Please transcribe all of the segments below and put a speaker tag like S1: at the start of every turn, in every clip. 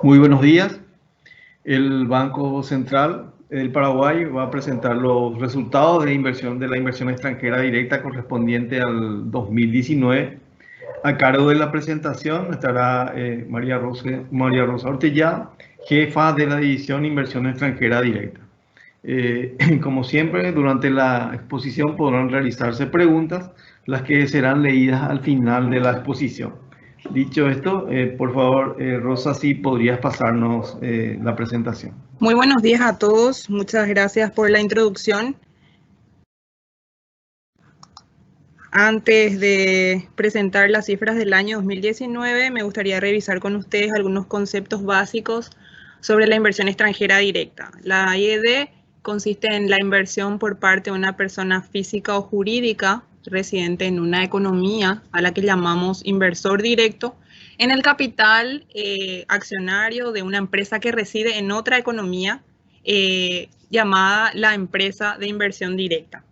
S1: Muy buenos días. El Banco Central del Paraguay va a presentar los resultados de la inversión extranjera directa correspondiente al 2019. A cargo de la presentación estará María Rosa Ortella, jefa de la división Inversión Extranjera Directa. Como siempre, durante la exposición podrán realizarse preguntas, las que serán leídas al final de la exposición. Dicho esto, por favor, Rosa, sí podrías pasarnos la presentación.
S2: Muy buenos días a todos. Muchas gracias por la introducción. Antes de presentar las cifras del año 2019, me gustaría revisar con ustedes algunos conceptos básicos sobre la inversión extranjera directa. La IED consiste en la inversión por parte de una persona física o jurídica residente en una economía a la que llamamos inversor directo en el capital accionario de una empresa que reside en otra economía llamada la empresa de inversión directa.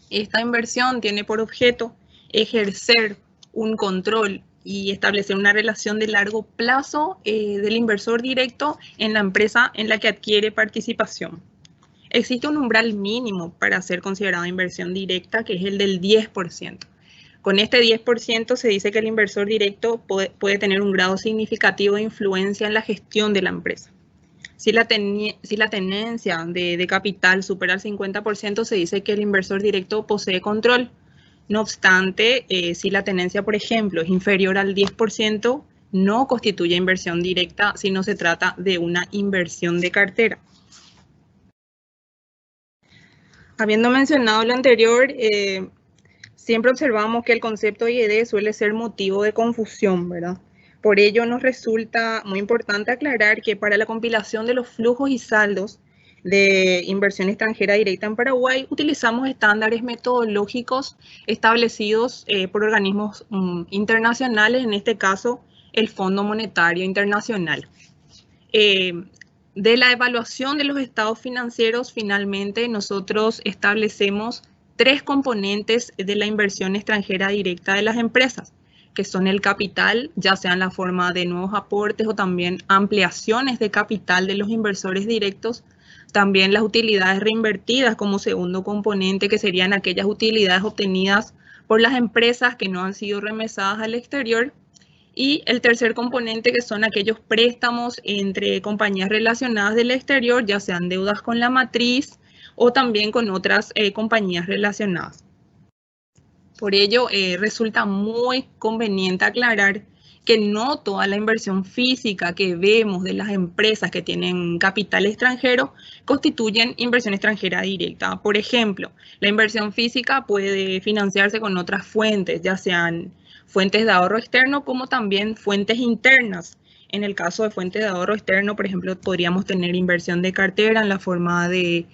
S2: Esta inversión tiene por objeto ejercer un control y establecer una relación de largo plazo del inversor directo en la empresa en la que adquiere participación. Existe un umbral mínimo para ser considerada inversión directa, que es el del 10%. Con este 10% se dice que el inversor directo puede tener un grado significativo de influencia en la gestión de la empresa. Si la tenencia de capital supera el 50%, se dice que el inversor directo posee control. No obstante, si la tenencia, por ejemplo, es inferior al 10%, no constituye inversión directa, sino se trata de una inversión de cartera. Habiendo mencionado lo anterior, siempre observamos que el concepto IED suele ser motivo de confusión, ¿verdad? Por ello nos resulta muy importante aclarar que para la compilación de los flujos y saldos de inversión extranjera directa en Paraguay utilizamos estándares metodológicos establecidos por organismos internacionales, en este caso el Fondo Monetario Internacional. De la evaluación de los estados financieros, finalmente nosotros establecemos 3 componentes de la inversión extranjera directa de las empresas, que son el capital, ya sea en la forma de nuevos aportes o también ampliaciones de capital de los inversores directos, también las utilidades reinvertidas como segundo componente, que serían aquellas utilidades obtenidas por las empresas que no han sido remesadas al exterior, y el tercer componente, que son aquellos préstamos entre compañías relacionadas del exterior, ya sean deudas con la matriz o también con otras compañías relacionadas. Por ello, resulta muy conveniente aclarar que no toda la inversión física que vemos de las empresas que tienen capital extranjero constituyen inversión extranjera directa. Por ejemplo, la inversión física puede financiarse con otras fuentes, ya sean fuentes de ahorro externo como también fuentes internas. En el caso de fuentes de ahorro externo, por ejemplo, podríamos tener inversión de cartera en la forma de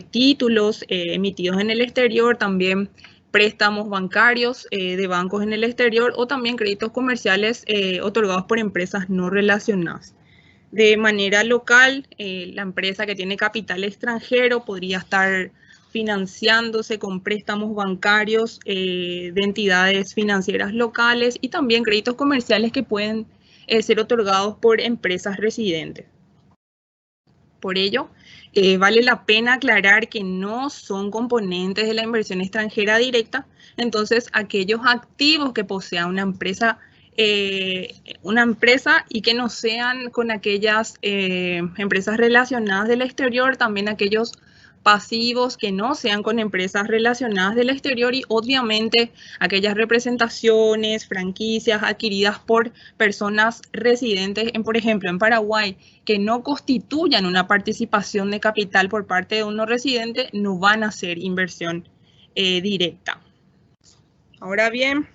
S2: títulos emitidos en el exterior, también préstamos bancarios de bancos en el exterior o también créditos comerciales otorgados por empresas no relacionadas. De manera local, la empresa que tiene capital extranjero podría estar financiándose con préstamos bancarios de entidades financieras locales y también créditos comerciales que pueden ser otorgados por empresas residentes. Por ello, vale la pena aclarar que no son componentes de la inversión extranjera directa. Entonces, aquellos activos que posea una empresa y que no sean con aquellas empresas relacionadas del exterior, también aquellos pasivos que no sean con empresas relacionadas del exterior y obviamente aquellas representaciones, franquicias adquiridas por personas residentes, por ejemplo, en Paraguay, que no constituyan una participación de capital por parte de uno residente, no van a ser inversión directa. Ahora bien,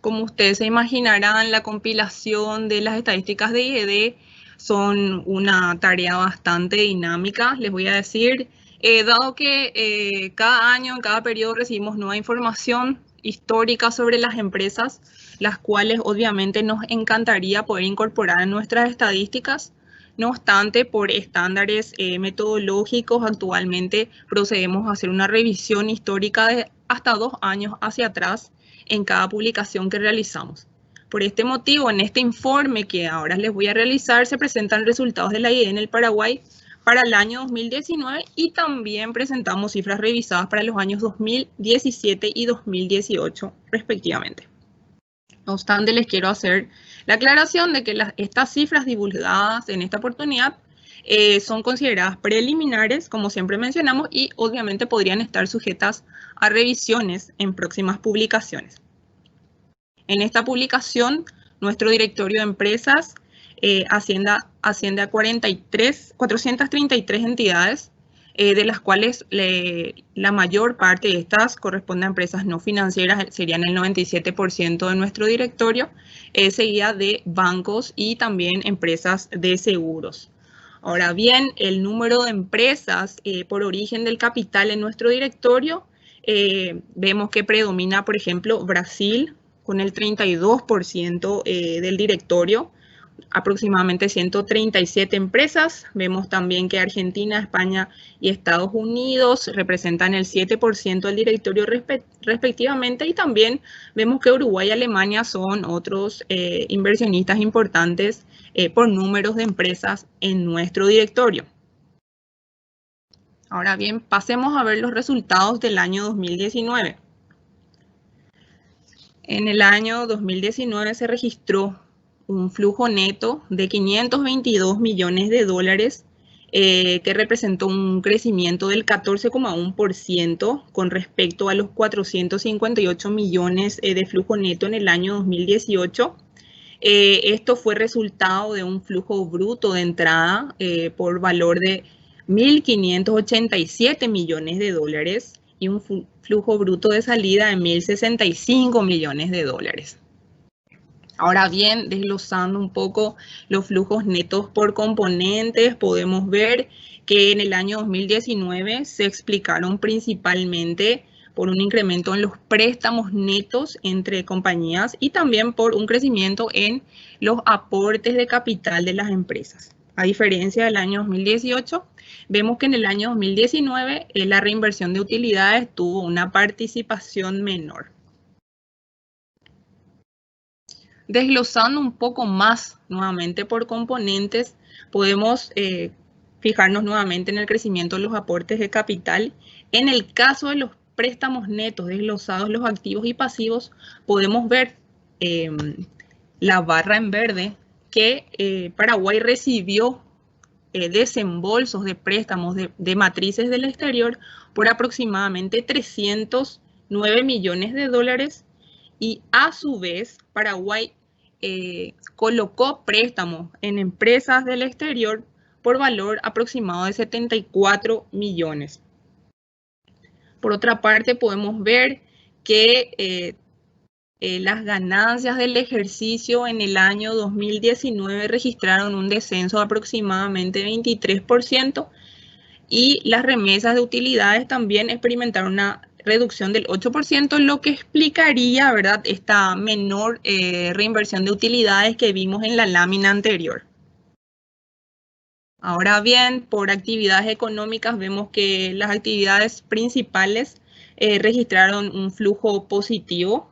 S2: como ustedes se imaginarán, la compilación de las estadísticas de IED son una tarea bastante dinámica, les voy a decir, dado que cada año, en cada periodo recibimos nueva información histórica sobre las empresas, las cuales obviamente nos encantaría poder incorporar en nuestras estadísticas. No obstante, por estándares metodológicos, actualmente procedemos a hacer una revisión histórica de hasta 2 años hacia atrás en cada publicación que realizamos. Por este motivo, en este informe que ahora les voy a realizar, se presentan resultados de la IED en el Paraguay para el año 2019 y también presentamos cifras revisadas para los años 2017 y 2018, respectivamente. No obstante, les quiero hacer la aclaración de que estas cifras divulgadas en esta oportunidad son consideradas preliminares, como siempre mencionamos, y obviamente podrían estar sujetas a revisiones en próximas publicaciones. En esta publicación, nuestro directorio de empresas asciende a 433 entidades, de las cuales la mayor parte de estas corresponde a empresas no financieras, serían el 97% de nuestro directorio, seguida de bancos y también empresas de seguros. Ahora bien, el número de empresas por origen del capital en nuestro directorio, vemos que predomina, por ejemplo, Brasil, con el 32% del directorio, aproximadamente 137 empresas. Vemos también que Argentina, España y Estados Unidos representan el 7% del directorio respectivamente, y también vemos que Uruguay y Alemania son otros inversionistas importantes por números de empresas en nuestro directorio. Ahora bien, pasemos a ver los resultados del año 2019. En el año 2019 se registró un flujo neto de 522 millones de dólares, que representó un crecimiento del 14,1% con respecto a los 458 millones de flujo neto en el año 2018. Esto fue resultado de un flujo bruto de entrada por valor de 1.587 millones de dólares y un flujo bruto de salida de 1.065 millones de dólares. Ahora bien, desglosando un poco los flujos netos por componentes, podemos ver que en el año 2019 se explicaron principalmente por un incremento en los préstamos netos entre compañías y también por un crecimiento en los aportes de capital de las empresas. A diferencia del año 2018, vemos que en el año 2019 la reinversión de utilidades tuvo una participación menor. Desglosando un poco más nuevamente por componentes, podemos fijarnos nuevamente en el crecimiento de los aportes de capital. En el caso de los préstamos netos desglosados, los activos y pasivos, podemos ver la barra en verde que Paraguay recibió desembolsos de préstamos de matrices del exterior por aproximadamente 309 millones de dólares. Y a su vez, Paraguay colocó préstamos en empresas del exterior por valor aproximado de 74 millones. Por otra parte, podemos ver que las ganancias del ejercicio en el año 2019 registraron un descenso de aproximadamente 23% y las remesas de utilidades también experimentaron una reducción del 8%, lo que explicaría, ¿verdad?, esta menor reinversión de utilidades que vimos en la lámina anterior. Ahora bien, por actividades económicas vemos que las actividades principales registraron un flujo positivo,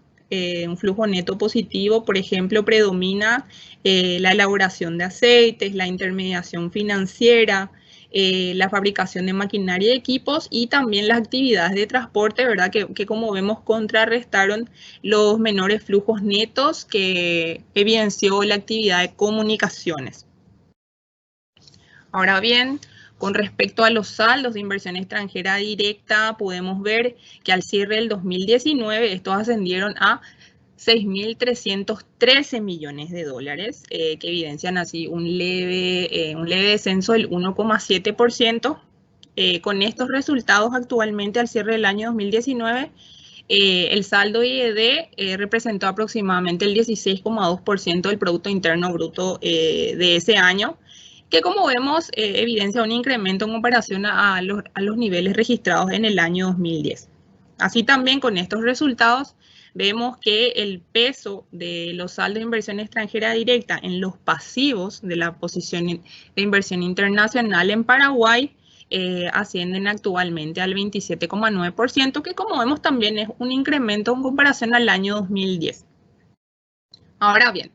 S2: un flujo neto positivo. Por ejemplo, predomina la elaboración de aceites, la intermediación financiera, la fabricación de maquinaria y equipos y también las actividades de transporte, ¿verdad? Que como vemos contrarrestaron los menores flujos netos que evidenció la actividad de comunicaciones. Ahora bien, con respecto a los saldos de inversión extranjera directa, podemos ver que al cierre del 2019 estos ascendieron a 6.313 millones de dólares, que evidencian así un leve descenso del 1,7%. Con estos resultados, actualmente al cierre del año 2019, el saldo IED representó aproximadamente el 16,2% del Producto Interno Bruto de ese año, que como vemos evidencia un incremento en comparación a los niveles registrados en el año 2010. Así también con estos resultados vemos que el peso de los saldos de inversión extranjera directa en los pasivos de la posición de inversión internacional en Paraguay ascienden actualmente al 27,9%, que como vemos también es un incremento en comparación al año 2010. Ahora bien,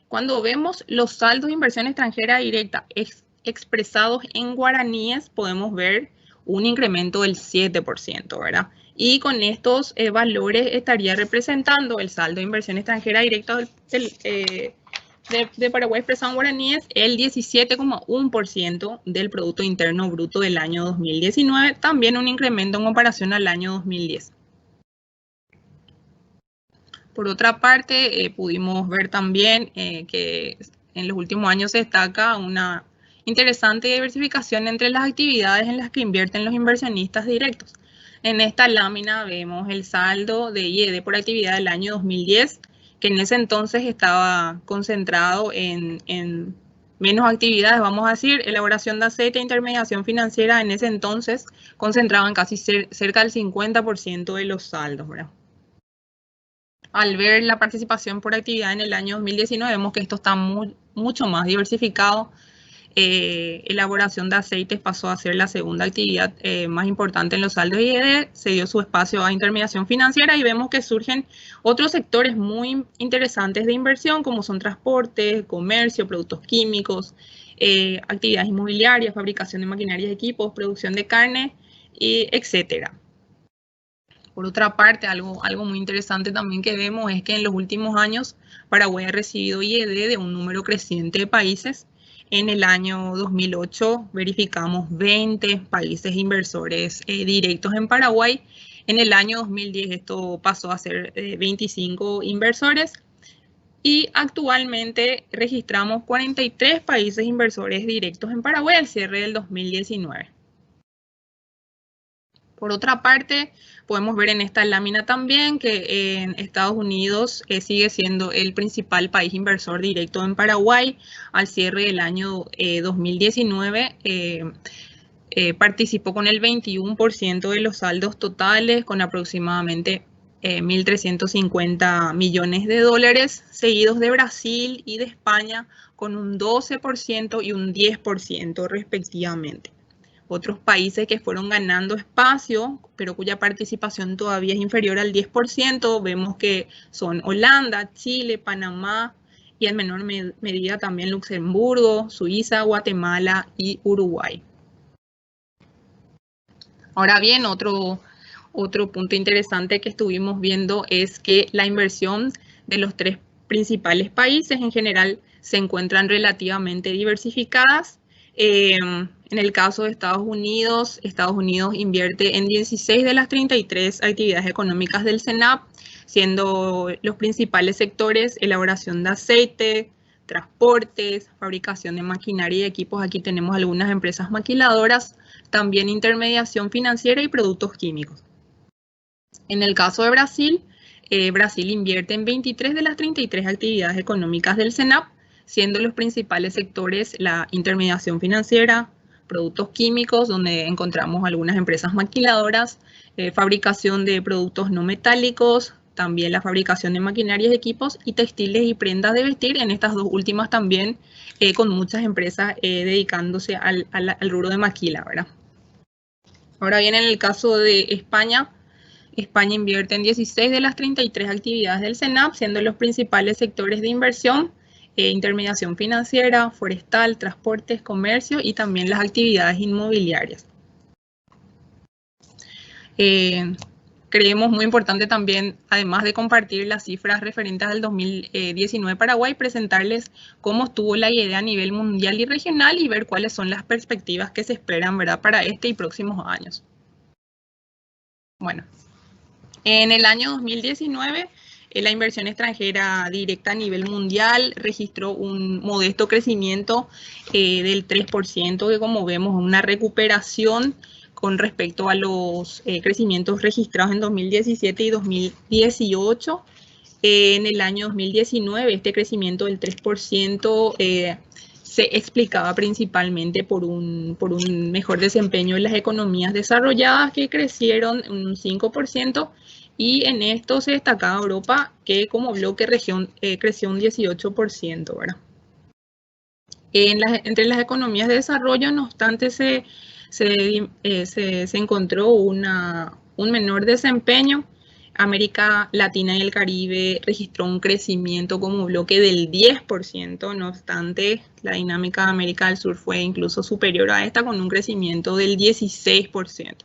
S2: cuando vemos los saldos de inversión extranjera directa expresados en guaraníes, podemos ver un incremento del 7%, ¿verdad? Y con estos valores estaría representando el saldo de inversión extranjera directa de Paraguay expresado en guaraníes el 17,1% del Producto Interno Bruto del año 2019, también un incremento en comparación al año 2010. Por otra parte, pudimos ver también que en los últimos años se destaca una interesante diversificación entre las actividades en las que invierten los inversionistas directos. En esta lámina vemos el saldo de IED por actividad del año 2010, que en ese entonces estaba concentrado en menos actividades, vamos a decir, elaboración de aceite e intermediación financiera en ese entonces concentraban casi cerca del 50% de los saldos, ¿verdad? Al ver la participación por actividad en el año 2019, vemos que esto está mucho más diversificado. Elaboración de aceites pasó a ser la segunda actividad más importante en los saldos IED, se dio su espacio a intermediación financiera y vemos que surgen otros sectores muy interesantes de inversión, como son transporte, comercio, productos químicos, actividades inmobiliarias, fabricación de maquinarias y equipos, producción de carne, etcétera. Por otra parte, algo muy interesante también que vemos es que en los últimos años Paraguay ha recibido IED de un número creciente de países. En el año 2008 verificamos 20 países inversores directos en Paraguay. En el año 2010 esto pasó a ser 25 inversores. Y actualmente registramos 43 países inversores directos en Paraguay al cierre del 2019. Por otra parte, podemos ver en esta lámina también que en Estados Unidos sigue siendo el principal país inversor directo en Paraguay. Al cierre del año 2019 participó con el 21% de los saldos totales, con aproximadamente 1.350 millones de dólares, seguidos de Brasil y de España con un 12% y un 10% respectivamente. Otros países que fueron ganando espacio, pero cuya participación todavía es inferior al 10%, vemos que son Holanda, Chile, Panamá y en menor medida también Luxemburgo, Suiza, Guatemala y Uruguay. Ahora bien, otro punto interesante que estuvimos viendo es que la inversión de los tres principales países en general se encuentran relativamente diversificadas. En el caso de Estados Unidos invierte en 16 de las 33 actividades económicas del CENAP, siendo los principales sectores elaboración de aceite, transportes, fabricación de maquinaria y equipos. Aquí tenemos algunas empresas maquiladoras, también intermediación financiera y productos químicos. En el caso de Brasil, Brasil invierte en 23 de las 33 actividades económicas del CENAP, siendo los principales sectores la intermediación financiera, productos químicos, donde encontramos algunas empresas maquiladoras, fabricación de productos no metálicos, también la fabricación de maquinarias, equipos y textiles y prendas de vestir, en estas dos últimas también con muchas empresas dedicándose al rubro de maquila, ¿verdad? Ahora bien, en el caso de España, España invierte en 16 de las 33 actividades del CENAP, siendo los principales sectores de inversión intermediación financiera, forestal, transportes, comercio y también las actividades inmobiliarias. Creemos muy importante también, además de compartir las cifras referentes al 2019 Paraguay, presentarles cómo estuvo la IED a nivel mundial y regional y ver cuáles son las perspectivas que se esperan, ¿verdad?, para este y próximos años. Bueno, en el año 2019, la inversión extranjera directa a nivel mundial registró un modesto crecimiento del 3%, que como vemos es una recuperación con respecto a los crecimientos registrados en 2017 y 2018. En el año 2019, este crecimiento del 3% se explicaba principalmente por un mejor desempeño en las economías desarrolladas, que crecieron un 5%, y en esto se destacaba Europa, que como bloque región creció un 18%, ¿verdad? Entre las economías de desarrollo, no obstante, se encontró un menor desempeño. América Latina y el Caribe registró un crecimiento como bloque del 10%, no obstante, la dinámica de América del Sur fue incluso superior a esta con un crecimiento del 16%.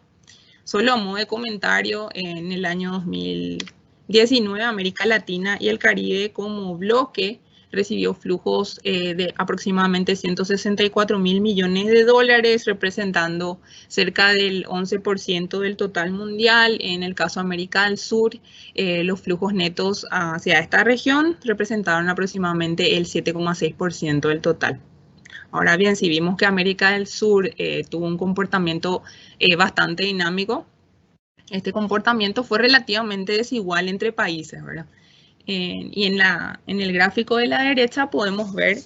S2: Solo a modo de comentario, en el año 2019, América Latina y el Caribe como bloque recibió flujos de aproximadamente 164.000 millones de dólares, representando cerca del 11% del total mundial. En el caso de América del Sur, los flujos netos hacia esta región representaron aproximadamente el 7,6% del total. Ahora bien, si vimos que América del Sur tuvo un comportamiento bastante dinámico, este comportamiento fue relativamente desigual entre países, ¿verdad? Y en el gráfico de la derecha podemos ver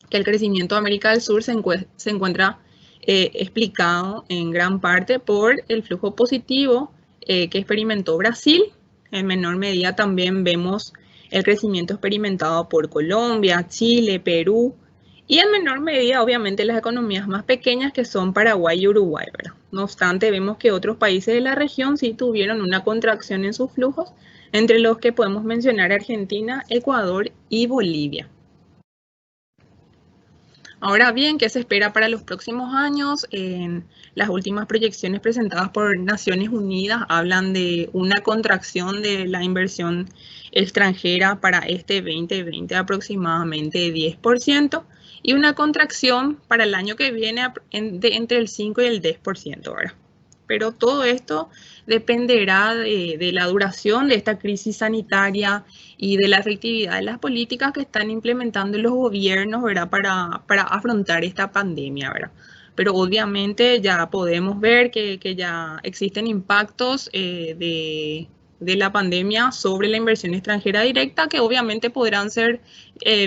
S2: que el crecimiento de América del Sur se encuentra explicado en gran parte por el flujo positivo que experimentó Brasil. En menor medida también vemos el crecimiento experimentado por Colombia, Chile, Perú, y en menor medida, obviamente, las economías más pequeñas que son Paraguay y Uruguay, ¿verdad? No obstante, vemos que otros países de la región sí tuvieron una contracción en sus flujos, entre los que podemos mencionar Argentina, Ecuador y Bolivia. Ahora bien, ¿qué se espera para los próximos años? En las últimas proyecciones presentadas por Naciones Unidas hablan de una contracción de la inversión extranjera para este 2020 aproximadamente 10%. Y una contracción para el año que viene de entre el 5 y el 10%, ¿verdad? Pero todo esto dependerá de la duración de esta crisis sanitaria y de la efectividad de las políticas que están implementando los gobiernos, ¿verdad? Para afrontar esta pandemia, ¿verdad? Pero obviamente ya podemos ver que ya existen impactos de la pandemia sobre la inversión extranjera directa, que obviamente podrán ser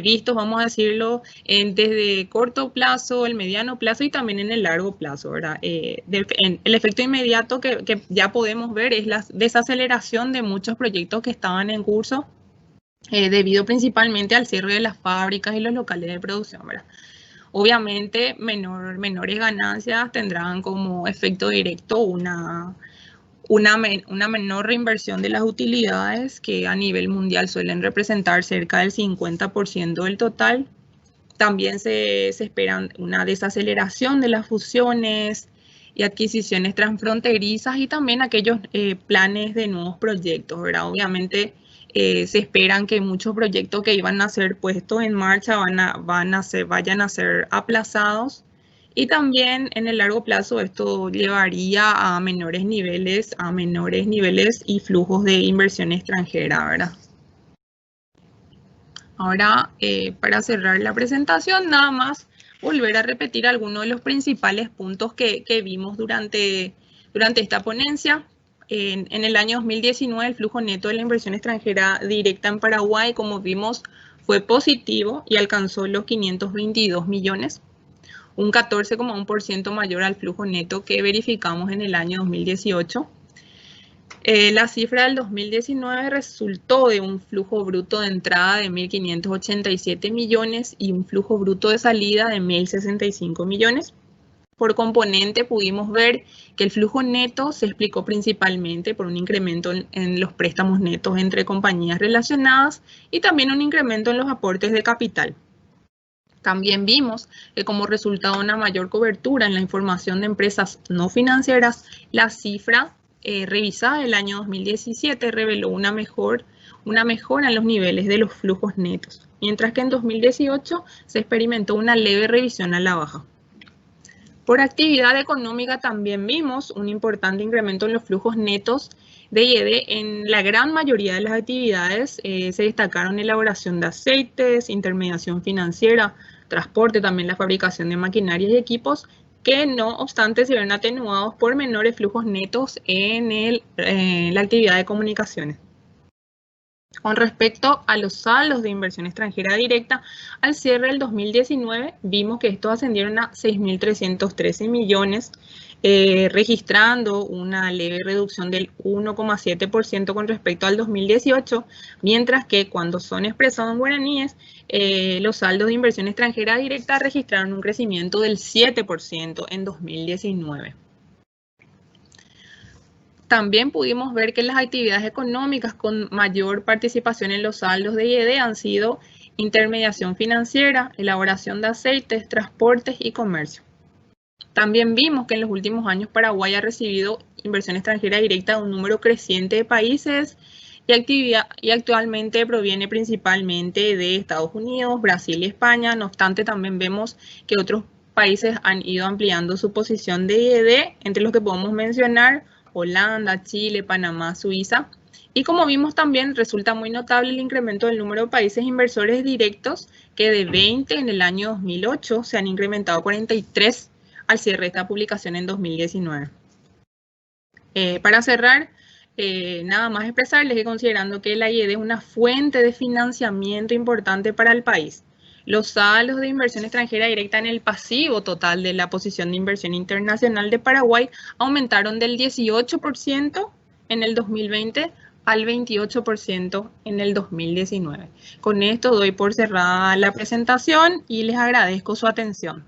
S2: vistos, vamos a decirlo, desde corto plazo, el mediano plazo y también en el largo plazo, ¿verdad? El efecto inmediato que ya podemos ver es la desaceleración de muchos proyectos que estaban en curso, debido principalmente al cierre de las fábricas y los locales de producción, ¿verdad? Obviamente, menores ganancias tendrán como efecto directo una menor reinversión de las utilidades, que a nivel mundial suelen representar cerca del 50% del total. También se espera una desaceleración de las fusiones y adquisiciones transfronterizas y también aquellos planes de nuevos proyectos, ¿verdad? Obviamente se esperan que muchos proyectos que iban a ser puestos en marcha vayan a ser aplazados. Y también en el largo plazo esto llevaría a menores niveles y flujos de inversión extranjera, ¿verdad? Ahora, para cerrar la presentación, nada más volver a repetir algunos de los principales puntos que vimos durante esta ponencia. En el año 2019, el flujo neto de la inversión extranjera directa en Paraguay, como vimos, fue positivo y alcanzó los 522 millones. Un 14,1% mayor al flujo neto que verificamos en el año 2018. La cifra del 2019 resultó de un flujo bruto de entrada de 1.587 millones y un flujo bruto de salida de 1.065 millones. Por componente pudimos ver que el flujo neto se explicó principalmente por un incremento en los préstamos netos entre compañías relacionadas y también un incremento en los aportes de capital. También vimos que como resultado de una mayor cobertura en la información de empresas no financieras, la cifra revisada del año 2017 reveló una mejora en los niveles de los flujos netos, mientras que en 2018 se experimentó una leve revisión a la baja. Por actividad económica también vimos un importante incremento en los flujos netos de IED. En la gran mayoría de las actividades se destacaron elaboración de aceites, intermediación financiera, transporte, también la fabricación de maquinarias y equipos, que no obstante se ven atenuados por menores flujos netos en la actividad de comunicaciones. Con respecto a los saldos de inversión extranjera directa, al cierre del 2019 vimos que estos ascendieron a 6.313 millones, registrando una leve reducción del 1,7% con respecto al 2018, mientras que cuando son expresados en guaraníes, los saldos de inversión extranjera directa registraron un crecimiento del 7% en 2019. También pudimos ver que las actividades económicas con mayor participación en los saldos de IED han sido intermediación financiera, elaboración de aceites, transportes y comercio. También vimos que en los últimos años Paraguay ha recibido inversión extranjera directa de un número creciente de países y actualmente proviene principalmente de Estados Unidos, Brasil y España. No obstante, también vemos que otros países han ido ampliando su posición de IED, entre los que podemos mencionar Holanda, Chile, Panamá, Suiza. Y como vimos también, resulta muy notable el incremento del número de países inversores directos, que de 20 en el año 2008 se han incrementado a 43 al cierre de esta publicación en 2019. Para cerrar, nada más expresarles que considerando que la IED es una fuente de financiamiento importante para el país, los saldos de inversión extranjera directa en el pasivo total de la posición de inversión internacional de Paraguay aumentaron del 18% en el 2020 al 28% en el 2019. Con esto doy por cerrada la presentación y les agradezco su atención.